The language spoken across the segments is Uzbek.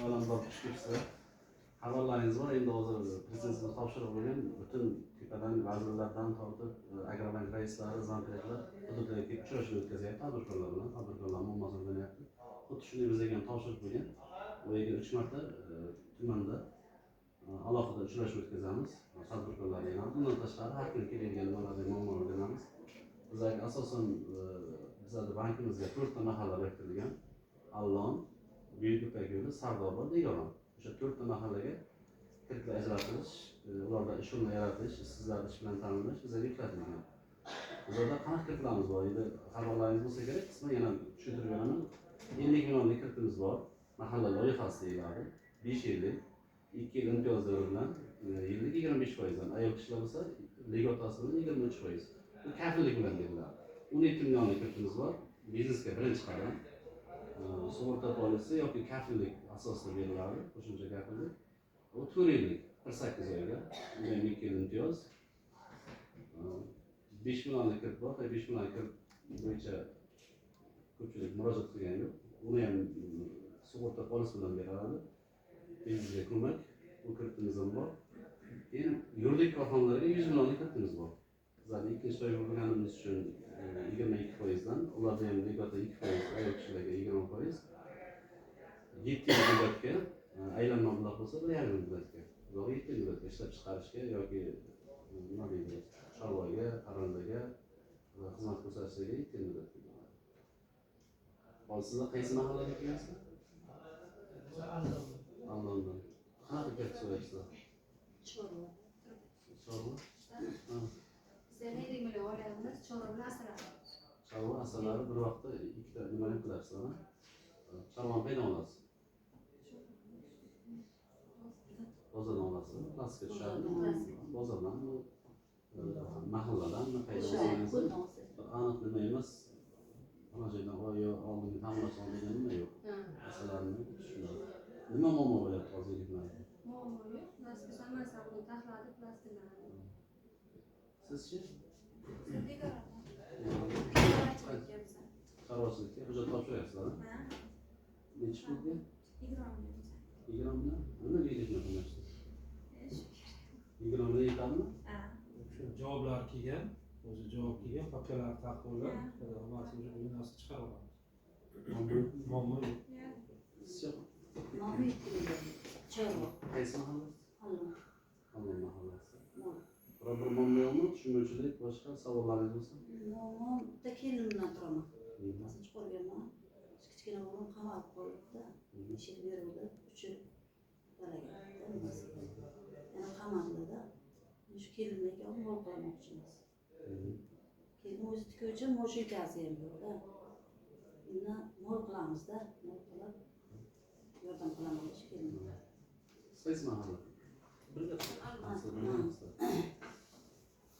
alamdor kuchli xabarlaringiz bor. Endi hozir prezidentimiz topshiriq bo'lgan butun tepadan vazirlardan tortib agrobank raislari, zampriklar hududlarga kelib uchrashuv o'tkazyapti tadbirkorlar bilan. Tadbirkorlar muammosi o'rganyapti. Xuddi shunday bizga ham topshiriq bo'lgan. Bu yerga 3 marta tumanda alohida uchrashuv o'tkazamiz. Tadbirkorlarga ham bundan tashqari har kuni keladigan muammolarni o'rganamiz. Bizlarga asosan bizlarning bankimizga 4 ta mahalla biriktirilgan. Allon, Buyuk Ipak yo'li, Sardobod, Degoron. O'sha 4 ta mahallaga kiriklar ajratish, ularda ish o'rni yaratish, ishsizlarni ish bilan ta'minlash bizlarga yuklatilgan. Bizlarda qanaqa kiriklarimiz bor? Endi xabarlaringiz bo'lsa kerak, qisman yana tushuntirib beraman. 50 millionlik kirikimiz bor. Mahalla loyihasi deyiladi. 5 yillik, 2 yil imtiyozlar bilan yillik 25%dan, ayol kishilar bo'lsa ligotasi bilan 23%. Bu kafillik bilan beriladi. 17 millionlik kirikimiz bor. Biznesga birinchi qadam sug'urta polisi yoki kafillik asosida beriladi, qo'shimcha kafillik. Bu 4 yillik 18 oyga, 22 yil imtiyoz. 5 millionlik kirit bor, 5 millionlik kirit bo'yicha ko'pchilik murojaat qilgan yo'q. Uni ham sug'urta polisi bilan beriladi. Bizga ko'mak, bu kiritimiz ham bor. Keyin yuridik korxonalarga 100 millionlik kiritimiz bor. Bizlarning ikkinchi to'yga bo'lganimiz uchun 22%dan, ularda ham ligota 2%, ayol kishilarga 20%. 7 yil muddatga aylanma mablag' bo'lsa 1,5 yil muddatga, 7 yil muddatga ishlab chiqarishga yoki nima deydi, chorvaga, parrandaga xizmat ko'rsatishga 7 yil muddatga beriladi. Hozir sizlar qaysi mahallada turasizlar? Allondan. Qanaqa gap so'rayapsizlar? Chorva. Chorva asalari bir vaqtda ikkita nimalar qilasizlar? Chorvani qayerdan olasiz? Bozordan olasizmi? Plastikka tushadimi? Bozordan, mahalladan, qayerdan olsangiz? Aniq nima emas. Ana joydan oldingi ta'minlash oldigan nima yo'q. Asallarni tushunadi. Nima muammo bo'lyapti hozirgi kunda? Muammo yo'q. Nasib hammasi buni taxladi, plastiklarni. Sizchi? Chorvachilikka hujjat topshiryapsizlar? Ha. Nechi pulga? 20 million. Nimaga yetishmayapti qilmashdi? 20 million yetadimi? Ha. Shu javoblar kelgan, o'zi javob kelgan, papkalar taqdirlar, hammasi o'sha bu narsa chiqarib olamiz. Muammo yo'q. Sizcha? Chorva. Qaysi mahalla? Allon. Allon mahallasi. Biror bir muammo yo'qmi? Tushunmovchilik, boshqa savollaringiz bo'lsa? Muammo bitta kelim bilan turaman. Hozir chiqarganman. Kichkina o'g'lim qamalib qolibdi. Ishga berildi, 3 yil balaga. Yana qamaldi-da. Shu kelinlarga olib mol qilmoqchimiz. Keyin o'zi tikuvchi moshinkasi ham yo'q-da. Endi mol qilamiz-da, mol qilib yordam qilaman shu kelinlarga. Qaysi mahalla? Birga.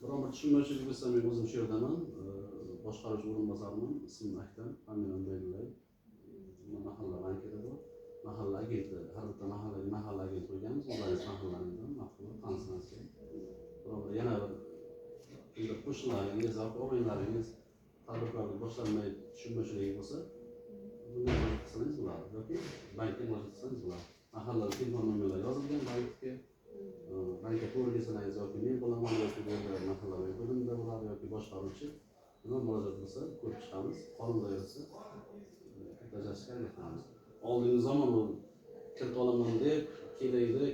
Biron bir tushunmovchilik bo'lsa, men o'zim shu yerdaman. Boshqaruvchi o'rinbosarman, ismim Aktam, familiyam Berilay. Mahalla bankida bor. Mahalla agenti, har bitta mahallaga mahalla agenti qo'yganmiz. O'zlaringiz mahallaringizdan maqbul, tanishsangiz. Yana bir qo'shnilaringiz yoki o'g'illaringiz tadbirkorlik boshlanmay tushunmovchiligi bo'lsa, bunga murojaat qilsangiz bo'ladi yoki bankka murojaat qilsangiz bo'ladi. Mahallada telefon nomerlar yozilgan bankga. Bankka to'g'ri kelsangiz yoki men bo'laman yoki mahallaviy bo'limda bo'ladi yoki boshqaruvchi nima murojaat qilsa ko'rib chiqamiz. Qonun doirasida tajashga harakat qilamiz. Oldingi zamon u kirit olaman deb kelaydi,